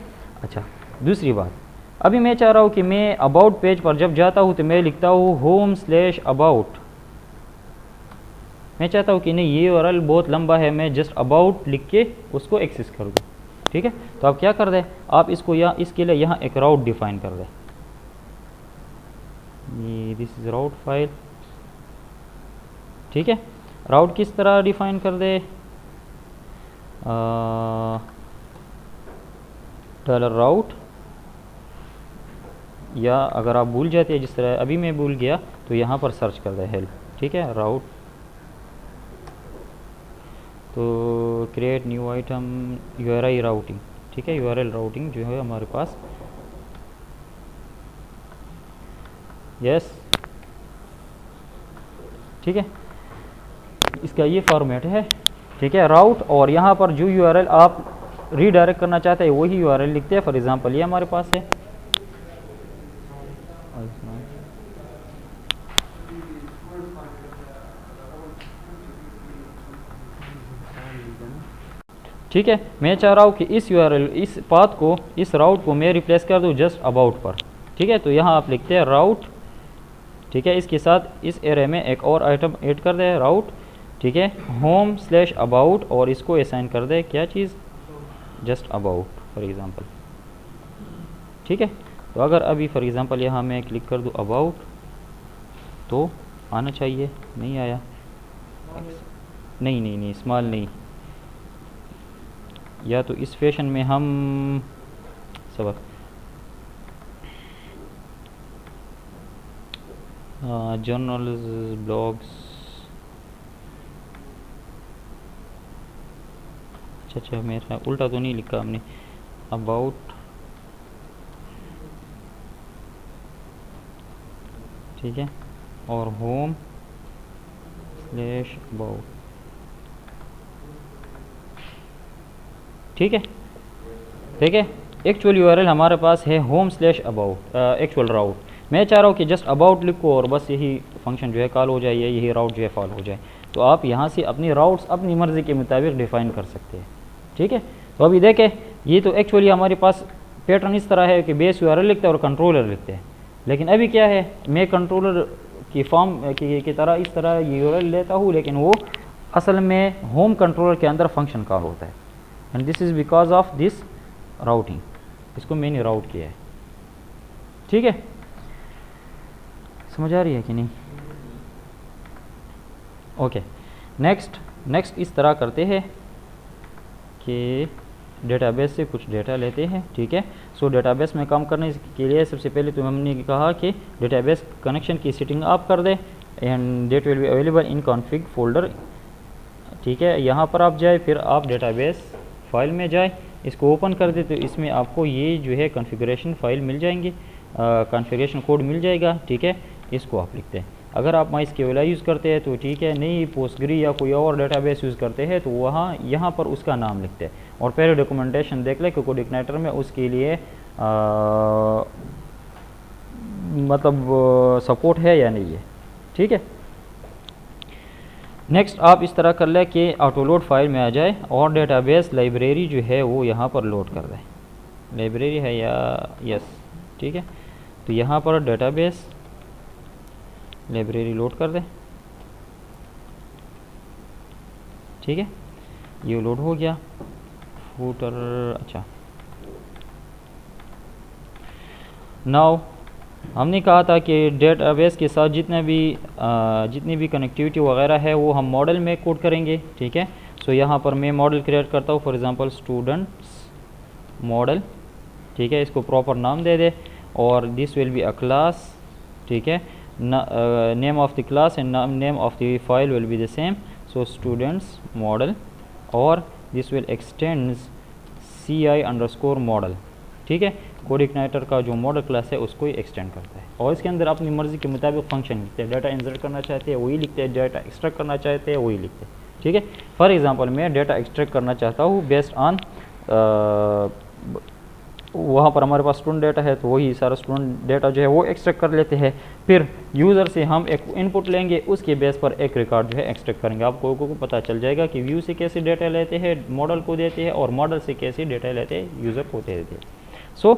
अच्छा, दूसरी बात, अभी मैं चाह रहा हूँ कि मैं अबाउट पेज पर जब जाता हूँ तो मैं लिखता हूँ होम स्लैश अबाउट। मैं चाहता हूँ कि नहीं ये यूआरएल बहुत लंबा है, मैं जस्ट अबाउट लिख के उसको एक्सेस कर दूँ, ठीक है। तो आप क्या कर दें, आप इसको यहाँ इसके लिए यहाँ एक राउट डिफ़ाइन कर दें, ये दिस इज़ राउट फाइल, ठीक है। राउट किस तरह डिफ़ाइन कर दे, डॉलर राउट, या अगर आप भूल जाते हैं जिस तरह अभी मैं भूल गया तो यहाँ पर सर्च कर दे हेल्प, ठीक है, राउट। तो create new item URL routing, ठीक है, यूआरएल राउटिंग जो है हमारे पास, यस, ठीक है, इसका ये फॉर्मेट है, ठीक है, राउट। और यहाँ पर जो यूआरएल आप रीडायरेक्ट करना चाहते हैं वही यूआरएल लिखते हैं। फॉर एग्जांपल ये हमारे पास है ठीक है, मैं चाह रहा हूँ कि इस यूआरएल, इस पाथ को, इस राउट को मैं रिप्लेस कर दूँ जस्ट अबाउट पर। ठीक है, तो यहाँ आप लिखते हैं राउट, ठीक है, इसके साथ इस एरे में एक और आइटम ऐड कर दे राउट, ठीक है, होम स्लैश अबाउट, और इसको असाइन कर दे क्या चीज़, जस्ट अबाउट फॉर एग्ज़ाम्पल। ठीक है, तो अगर अभी फॉर एग्ज़ाम्पल यहाँ मैं क्लिक कर दूँ अबाउट, तो आना चाहिए, नहीं आया, नहीं नहीं नहीं स्मॉल नहीं, या तो इस फैशन में हम सबक जर्नल्स ब्लॉग्स, अच्छा मेरा उल्टा तो नहीं लिखा हमने, अबाउट, ठीक है, और होम स्लैश अबाउट। ठीक है, ठीक है, एक्चुअल यूआरएल हमारे पास है होम स्लैश अबाउट एक्चुअल राउट। मैं चाह रहा हूँ कि जस्ट अबाउट लिखो और बस यही फंक्शन जो है कॉल हो जाए, या यही राउट जो है फॉल हो जाए। तो आप यहाँ से अपनी राउट्स अपनी मर्ज़ी के मुताबिक डिफ़ाइन कर सकते हैं। ठीक है, तो अभी देखें, ये तो एक्चुअली हमारे पास पैटर्न इस तरह है कि बेस यूआरएल लिखते हैं और कंट्रोलर लिखते हैं, लेकिन अभी क्या है, मैं कंट्रोलर की फॉर्म की तरह इस तरह यूआरएल लेता हूँ, लेकिन वो असल में होम कंट्रोलर के अंदर फंक्शन कॉल होता है, and this is because of this routing, इसको मैंने राउट किया है। ठीक है, समझ आ रही है कि नहीं? ओके, नेक्स्ट इस तरह करते हैं कि डेटाबेस से कुछ डेटा लेते हैं। ठीक है, सो डेटाबेस में काम करने के लिए सबसे पहले तो हमने कहा कि डेटाबेस कनेक्शन की सेटिंग आप कर दें, and that will be available in config folder. ठीक है, यहाँ पर आप जाए, फिर आप डेटाबेस फाइल में जाए, इसको ओपन कर दे, तो इसमें आपको ये जो है कॉन्फ़िगरेशन फाइल मिल जाएंगी, कॉन्फ़िगरेशन कोड मिल जाएगा। ठीक है, इसको आप लिखते हैं। अगर आप MySQL यूज़ करते हैं तो ठीक है, नहीं पोस्टग्री या कोई और डेटाबेस यूज़ करते हैं तो वहाँ यहाँ पर उसका नाम लिखते हैं, और पहले डॉक्यूमेंटेशन देख लें कि कोड इग्नाइटर में उसके लिए मतलब सपोर्ट है या नहीं है। ठीक है, नेक्स्ट आप इस तरह कर लें कि ऑटो लोड फाइल में आ जाए और डेटाबेस लाइब्रेरी जो है वो यहाँ पर लोड कर दें। लाइब्रेरी है या यस, ठीक है, तो यहाँ पर डेटाबेस लाइब्रेरी लोड कर दें। ठीक है, ये लोड हो गया फूटर। अच्छा, नाउ हमने कहा था कि डेटाबेस के साथ जितनी भी कनेक्टिविटी वगैरह है वो हम मॉडल में कोड करेंगे। ठीक है, सो यहाँ पर मैं मॉडल क्रिएट करता हूँ, फॉर एग्जांपल स्टूडेंट्स मॉडल। ठीक है, इसको प्रॉपर नाम दे दे, और this will be a class. ठीक है, name of the class and name of the file will be the same, so students model, और दिस विल एक्सटेंड्स CI_model। ठीक है, कोड इग्नाइटर का जो मॉडल क्लास है उसको ही एक्सटेंड करता है, और इसके अंदर अपनी मर्ज़ी के मुताबिक फंक्शन लिखते हैं। डाटा इंसर्ट करना चाहते हैं वही लिखते हैं, डाटा एक्सट्रैक्ट करना चाहते हैं वही लिखते हैं। ठीक है, फॉर एग्जांपल मैं डाटा एक्सट्रैक्ट करना चाहता हूँ बेस्ड ऑन, वहाँ पर हमारे पास स्टूडेंट डाटा है तो वही सारा स्टूडेंट डाटा जो है वो एक्सट्रैक्ट कर लेते हैं। फिर यूज़र से हम एक इनपुट लेंगे, उसके बेस पर एक रिकॉर्ड जो है एक्सट्रैक्ट करेंगे। आपको को पता चल जाएगा कि व्यू से कैसे डाटा लेते हैं, मॉडल को देते हैं, और मॉडल से कैसे डाटा लेते हैं यूज़र को देते हैं। सो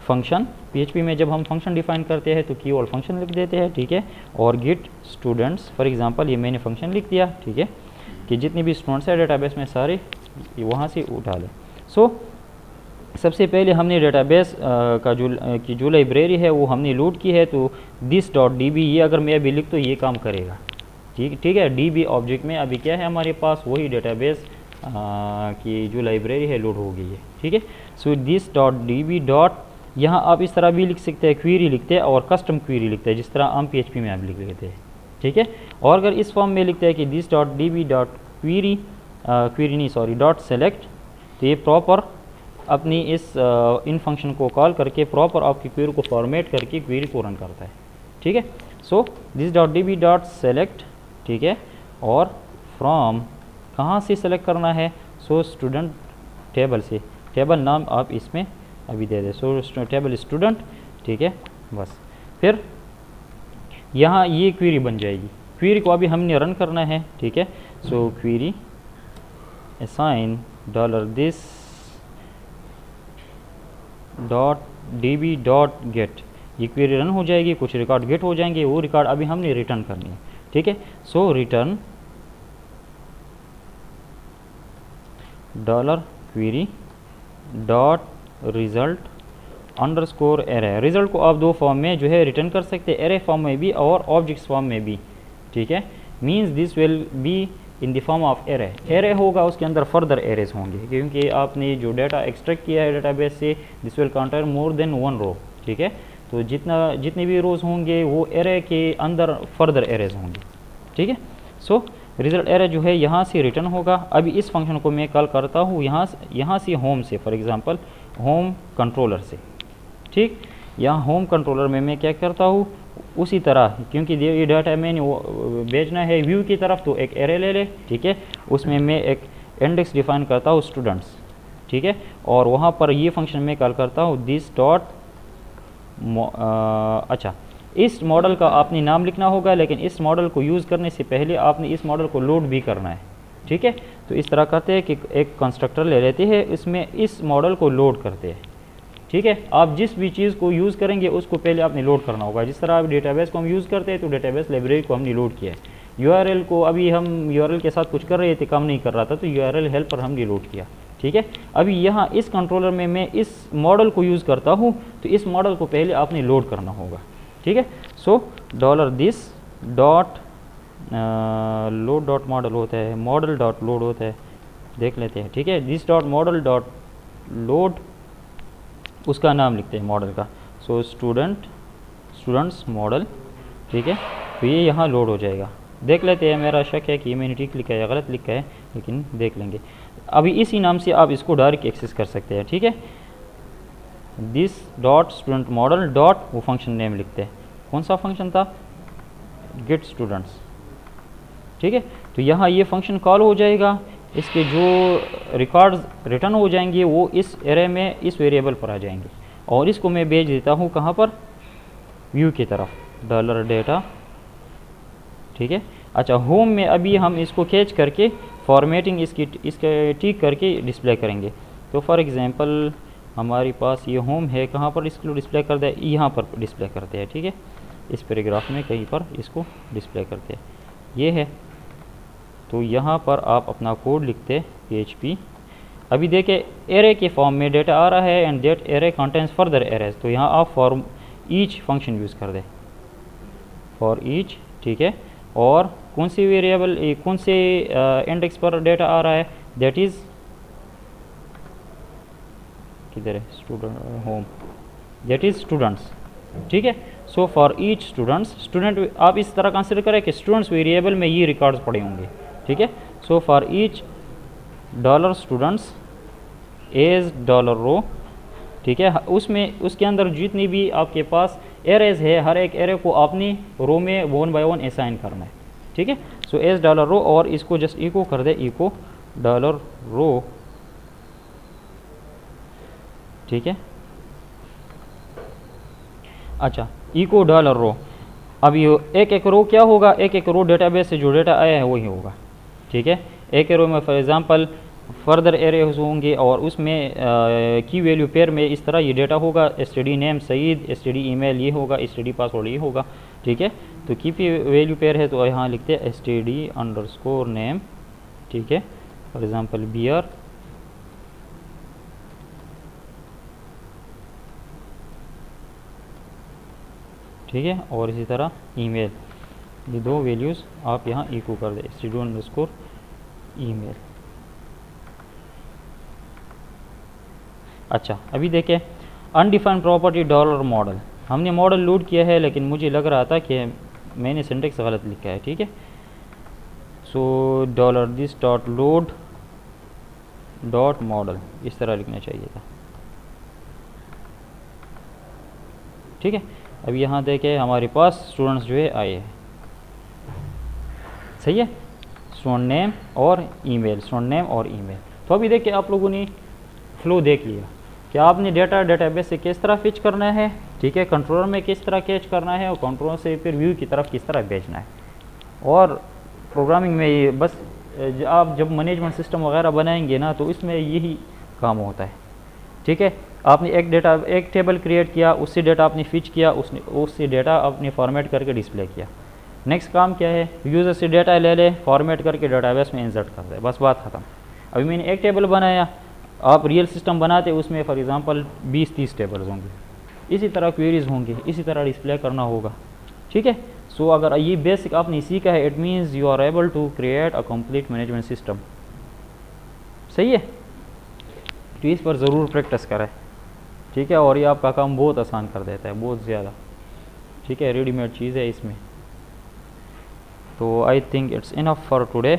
फंक्शन PHP में जब हम फंक्शन डिफाइन करते हैं तो कीवर्ड फंक्शन लिख देते हैं। ठीक है, और गिट स्टूडेंट्स, फॉर एग्जांपल ये मैंने फंक्शन लिख दिया। ठीक है, कि जितनी भी स्टूडेंट्स है डेटाबेस में सारे वहाँ से उठा लें। सो सबसे पहले हमने डेटाबेस का जो लाइब्रेरी है वो हमने लोड की है, तो this.db ये अगर मैं अभी लिख तो ये काम करेगा। ठीक है, DB ऑब्जेक्ट में अभी क्या है हमारे पास, वही डेटाबेस की जो लाइब्रेरी है लोड हो गई है। ठीक है, सो this.db यहाँ आप इस तरह भी लिख सकते हैं, क्वेरी लिखते हैं और कस्टम क्वेरी लिखते हैं, जिस तरह हम PHP में आप लिख लेते हैं। ठीक है, और अगर इस फॉर्म में लिखते हैं कि this.db.query तो ये प्रॉपर अपनी इस इन फंक्शन को कॉल करके प्रॉपर आपकी क्वेरी को फॉर्मेट करके क्वेरी को रन करता है। ठीक है, सो this.db.select। ठीक है, और फ्रॉम कहाँ से सेलेक्ट करना है, सो स्टूडेंट टेबल से, टेबल नाम आप इसमें अभी दे दें, सो टेबल स्टूडेंट। ठीक है, बस फिर यहाँ ये क्वेरी बन जाएगी। क्वेरी को अभी हमने रन करना है, ठीक है। सो क्वेरी असाइन $this .db.get, ये क्वेरी रन हो जाएगी, कुछ रिकॉर्ड गेट हो जाएंगे, वो रिकॉर्ड अभी हमने रिटर्न करनी है, ठीक है। So return $query .result underscore array. Result को आप दो फॉर्म में जो है रिटर्न कर सकते हैं, एरे फॉर्म में भी और ऑब्जेक्ट्स फॉर्म में भी, ठीक है। Means this will be in the form of array. Array होगा, उसके अंदर फर्दर एरेज होंगे, क्योंकि आपने जो डाटा एक्सट्रैक्ट किया है डेटाबेस से, this will contain more than 1 रो, ठीक है। तो जितने भी रोज होंगे वो एरे के अंदर फर्दर एरेज होंगे, ठीक है। सो रिजल्ट एरे जो है यहाँ से रिटर्न होगा। अभी इस फंक्शन को मैं कॉल करता हूँ यहाँ से होम से, फॉर एग्जांपल होम कंट्रोलर से, ठीक। यहाँ होम कंट्रोलर में मैं क्या करता हूँ, उसी तरह, क्योंकि ये डाटा मैंने भेजना है व्यू की तरफ, तो एक एरे ले ले, ठीक है। उसमें मैं एक इंडेक्स डिफाइन करता हूँ स्टूडेंट्स, ठीक है। और वहाँ पर ये फंक्शन में कॉल करता हूँ दिस डॉट अच्छा, इस मॉडल का आपने नाम लिखना होगा, लेकिन इस मॉडल को यूज़ करने से पहले आपने इस मॉडल को लोड भी करना है, ठीक है। तो इस तरह करते हैं कि एक कंस्ट्रक्टर ले लेते हैं, इसमें इस मॉडल को लोड करते हैं, ठीक है। आप जिस भी चीज़ को यूज़ करेंगे उसको पहले आपने लोड करना होगा। जिस तरह आप डेटाबेस को हम यूज़ करते हैं, तो डेटाबेस लाइब्रेरी को हमने लोड किया है। यूआरएल को अभी हम यूआरएल के साथ कुछ कर रहे थे, काम नहीं कर रहा था, तो यूआरएल हेल्पर हमने लोड किया, ठीक है। अभी यहाँ इस कंट्रोलर में मैं इस मॉडल को यूज़ करता हूँ, तो इस मॉडल को पहले आपने लोड करना होगा, ठीक है। सो $this dot load dot model होता है, मॉडल डॉट लोड होता है, देख लेते हैं, ठीक है। This dot model dot load, उसका नाम लिखते हैं मॉडल का। सो स्टूडेंट्स मॉडल, ठीक है। तो ये यहाँ लोड हो जाएगा, देख लेते हैं। मेरा शक है कि मैंने ठीक लिखा है या गलत लिखा है, लेकिन देख लेंगे। अभी इसी नाम से आप इसको डायरेक्ट एक्सेस कर सकते हैं, ठीक है। This dot student model dot, वो फंक्शन नेम लिखते हैं, कौन सा फंक्शन था, गेट स्टूडेंट्स, ठीक है। तो यहाँ ये फंक्शन कॉल हो जाएगा, इसके जो रिकॉर्ड्स रिटर्न हो जाएंगे वो इस एरे में इस वेरिएबल पर आ जाएंगे, और इसको मैं भेज देता हूँ कहाँ पर, व्यू की तरफ, $data, ठीक है। अच्छा, होम में अभी हम इसको कैच करके फॉर्मेटिंग इसके ठीक करके डिस्प्ले करेंगे। तो फॉर एग्जांपल हमारे पास ये होम है, कहाँ पर इसको डिस्प्ले कर दे, यहाँ पर डिस्प्ले करते हैं, ठीक है। इस पैराग्राफ में कहीं पर इसको डिस्प्ले करते हैं, ये है। तो यहाँ पर आप अपना कोड लिखते PHP। अभी देखें एरे के फॉर्म में डेटा आ रहा है, and that array contains further arrays, तो यहाँ आप फॉर ईच फंक्शन यूज़ कर दें, फॉर ईच, ठीक है। और कौन सी वेरिएबल, कौन से इंडेक्स पर डेटा आ रहा है, दैट इज़ किधर है, student home, that is students, ठीक है। सो फॉर ईच स्टूडेंट आप इस तरह कंसिडर करें कि स्टूडेंट्स वेरिएबल में ये रिकॉर्ड्स पड़े होंगे, ठीक है। So for each $students as $row, ठीक है। उसमें उसके अंदर जितनी भी आपके पास एरेज है, हर एक एरे को आपने रो में 1 by 1 असाइन करना है, ठीक है। सो एज $row, और इसको जस्ट इको कर दे, इको $row, ठीक है। अच्छा, इको $row। अब ये एक रो क्या होगा, एक रो डेटाबेस से जो डेटा आया है वही होगा, ठीक है। एक रो में फॉर एग्जांपल फर्दर एरेज होंगे, और उसमें की वैल्यू पेयर में इस तरह ये डेटा होगा, std name Saeed, std email ये होगा, std पासवर्ड ये होगा, ठीक है। तो की वैल्यू पेयर है, तो यहाँ लिखते हैं std_name, ठीक है। फॉर एग्जांपल बियर, ठीक है। और इसी तरह ईमेल, ये दो वैल्यूज़ आप यहाँ इको कर दें, std_email। अच्छा, अभी देखें अनडिफाइंड प्रॉपर्टी $मॉडल, हमने मॉडल लोड किया है, लेकिन मुझे लग रहा था कि मैंने सिंटेक्स गलत लिखा है, ठीक है। सो $this dot load dot model, इस तरह लिखना चाहिए था, ठीक है। अब यहाँ देखें हमारे पास स्टूडेंट्स जो है आए हैं, सही है, स्टूडेंट नेम और ईमेल, स्टूडेंट नेम और ईमेल। तो अभी देखिए आप लोगों ने फ्लो देख लिया। कि आपने डेटा डेटाबेस से किस तरह फिच करना है, ठीक है, कंट्रोलर में किस तरह कैच करना है और कंट्रोलर से फिर व्यू की तरफ किस तरह भेजना है। और प्रोग्रामिंग में ये बस आप जब मैनेजमेंट सिस्टम वगैरह बनाएंगे ना तो इसमें यही काम होता है, ठीक है। आपने एक टेबल क्रिएट किया, उससे डेटा आपने फिच किया, उससे डेटा आपने फॉर्मेट करके डिस्प्ले किया। नेक्स्ट काम क्या है, यूज़र से डेटा ले ले, फॉर्मेट करके डेटाबेस में इंसर्ट कर दे, बस बात ख़त्म। अभी मैंने एक टेबल बनाया, आप रियल सिस्टम बनाते उसमें फॉर एग्ज़ाम्पल 20-30 टेबल्स होंगे, इसी तरह क्वेरीज होंगे, इसी तरह डिस्प्ले करना होगा, ठीक है। सो अगर ये बेसिक आपने सीखा है, it means you are able to create a complete management system. सही है, तो इस पर ज़रूर प्रैक्टिस करें, ठीक है। और ये आपका काम बहुत आसान कर देता है, बहुत ज़्यादा, ठीक है। रेडीमेड चीज़ है इसमें। तो I think it's enough for today,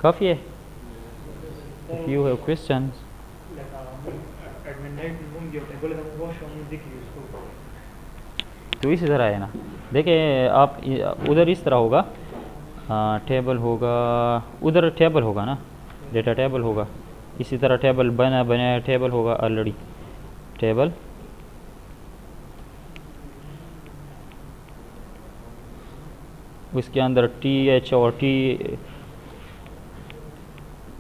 काफ़ी है। If you have questions. तो इसी तरह है ना, देखिए आप उधर इस तरह होगा, टेबल होगा, उधर टेबल होगा ना, डेटा टेबल होगा, इसी तरह टेबल बनाया टेबल होगा ऑलरेडी, टेबल उसके अंदर TH और T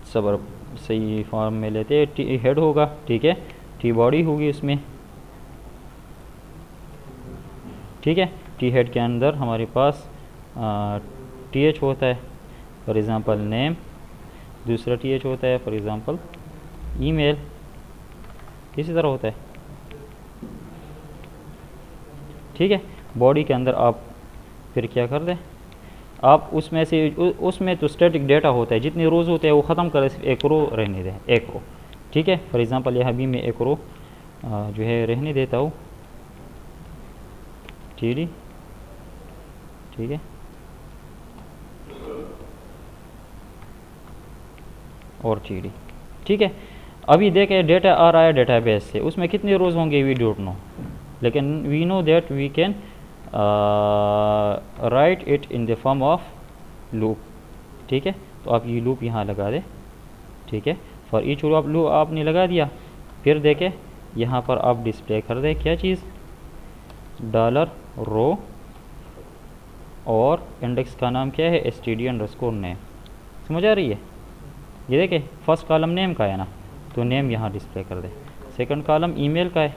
सब सही फॉर्म में लेते हैं, T हेड होगा, ठीक है, T बॉडी होगी उसमें, ठीक है। T हेड के अंदर हमारे पास TH होता है, फॉर एग्ज़ाम्पल नेम, दूसरा TH होता है फॉर एग्ज़ाम्पल ईमेल, इसी तरह होता है, ठीक है। बॉडी के अंदर आप फिर क्या कर दें, आप उसमें से उसमें तो स्टैटिक डेटा होता है, जितनी रोज़ होते हैं वो ख़त्म करें, सिर्फ एक रो रहने दें, एक रो, ठीक है। फॉर एग्ज़ाम्पल यहाँ भी मैं एक रो जो है रहने देता हूँ, TD, ठीक है, और TD, ठीक है। अभी देखें डेटा आ रहा है डेटाबेस से, उसमें कितनी रोज़ होंगे वी डोंट नो, लेकिन we know that we can write it in the form of loop, ठीक है। तो आप ये लूप यहाँ लगा दें, ठीक है, फॉर ईच रो आप लूप आपने लगा दिया। फिर देखें यहाँ पर आप डिस्प्ले कर दें क्या चीज़, डॉलर रो, और इंडेक्स का नाम क्या है, std_name, समझ आ रही है। ये देखें फर्स्ट कॉलम नेम का है ना, तो नेम यहाँ डिस्प्ले कर दे, सेकंड कॉलम ईमेल का है,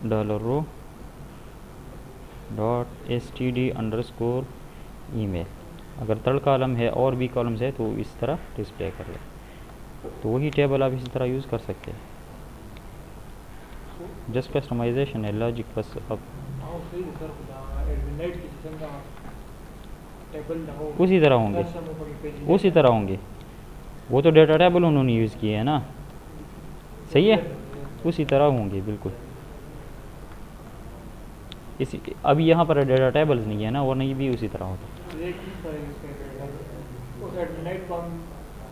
डॉलर रो डॉट std_email, अगर थर्ड कॉलम है और भी कॉलम्स है तो इस तरह डिस्प्ले कर ले। तो वही टेबल आप इसी तरह यूज़ कर सकते हैं, जस्ट कस्टमाइजेशन है, लॉजिक बस आप उसी तरह होंगे, उसी तरह होंगे, वो तो डेटा टेबल उन्होंने यूज़ किए हैं ना, सही है, उसी तरह होंगे बिल्कुल। इसी अभी यहाँ पर डेटा टेबल्स नहीं है ना, वरना ये भी उसी तरह होता।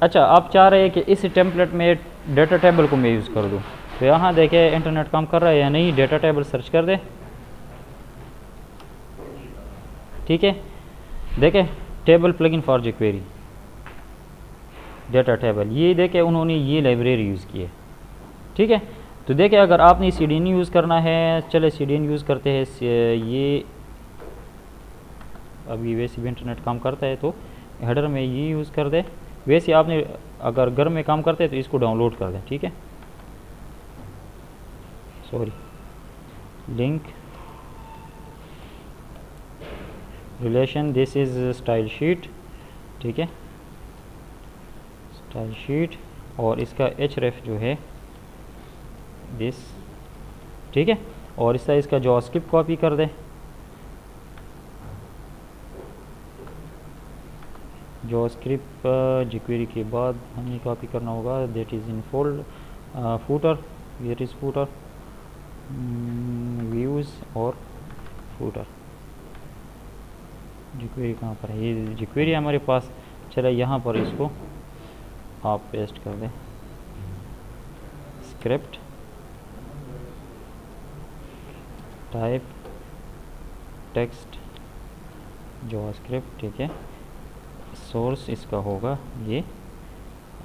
अच्छा, आप चाह रहे हैं कि इस टेम्पलेट में डेटा टेबल को मैं यूज़ कर दूँ, तो यहाँ देखें इंटरनेट काम कर रहा है या नहीं, डेटा टेबल सर्च कर दे, ठीक है। देखें table plugin for jQuery, data table, ये देखें उन्होंने ये लाइब्रेरी यूज़ की है, ठीक है। तो देखें अगर आपने CDN यूज़ करना है, चले CDN यूज़ करते हैं, ये अभी वैसे भी इंटरनेट काम करता है तो हेडर में ये यूज़ कर दे, वैसे आपने अगर घर में काम करते हैं तो इसको डाउनलोड कर दें, ठीक है, sorry, link relation, this is style sheet, ठीक है, स्टाइल शीट, और इसका href जो है दिस, ठीक है, और इस इसका जावास्क्रिप्ट कॉपी कर दें, जावास्क्रिप्ट jQuery के बाद हमें कॉपी करना होगा, that is in footer, where is footer, views और फूटर, jQuery कहाँ पर है, ये jQuery हमारे पास, चला यहाँ पर इसको आप पेस्ट कर दें, स्क्रिप्ट टाइप टेक्स्ट जावास्क्रिप्ट, ठीक है, सोर्स इसका होगा ये,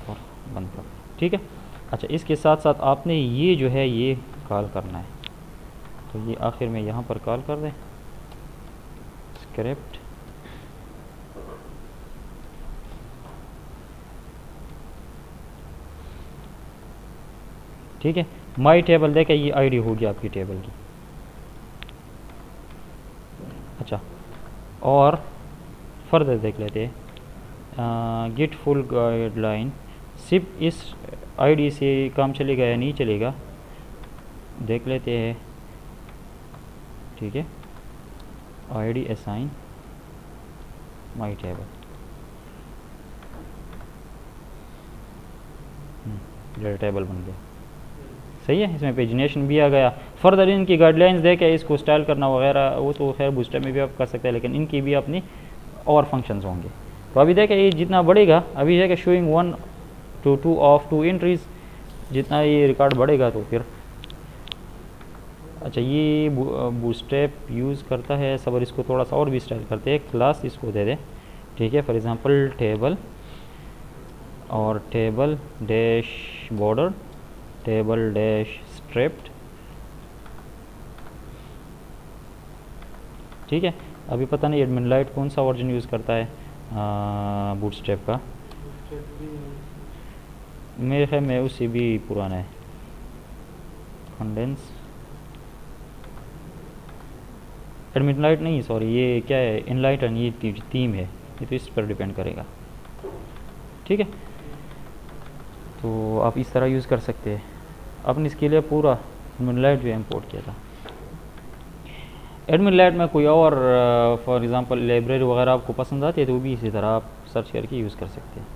और बंद कर, ठीक है। अच्छा, इसके साथ साथ आपने ये जो है ये कॉल करना है, तो ये आखिर में यहाँ पर कॉल कर दें स्क्रिप्ट, ठीक है। माई टेबल देखें, ये आईडी होगी आपकी टेबल की। अच्छा, और फर्दर देख लेते हैं गिट फुल गाइडलाइन, सिर्फ इस आईडी से काम चलेगा या नहीं चलेगा देख लेते हैं, ठीक है। आईडी असाइन माई टेबल, टेबल बन गया, सही है। इसमें पेजिनेशन भी आ गया। फर्दर इनकी गाइडलाइंस दे के इसको स्टाइल करना वगैरह वो तो खैर बूस्टर में भी आप कर सकते हैं, लेकिन इनकी भी अपनी और फंक्शंस होंगे। तो अभी देखें ये जितना बढ़ेगा, अभी है कि शोइंग 1 to 2 ऑफ 2 एंट्रीज, जितना ये रिकॉर्ड बढ़ेगा तो फिर अच्छा ये बूस्ट्रैप यूज़ करता है। सबर इसको थोड़ा सा और भी स्टाइल करते हैं, क्लास इसको दे दें, ठीक है। फॉर एग्ज़ाम्पल टेबल और table dash border, table dash striped, ठीक है। अभी पता नहीं एडमिन लाइट कौन सा वर्जन यूज़ करता है बूटस्ट्रैप का, मेरे ख्याल में उससे भी पुराना है। कंडेंस एडमिन लाइट नहीं, सॉरी ये क्या है, इनलाइटन, ये थीम है, ये तो इस पर डिपेंड करेगा, ठीक है। तो आप इस तरह यूज़ कर सकते हैं। आपने इसके लिए पूरा एडमिन लाइट जो इंपोर्ट किया था। एडमिन लाइट में कोई और फॉर एग्ज़ाम्पल लाइब्रेरी वगैरह आपको पसंद आती है तो वो भी इसी तरह आप सर्च करके यूज़ कर सकते हैं।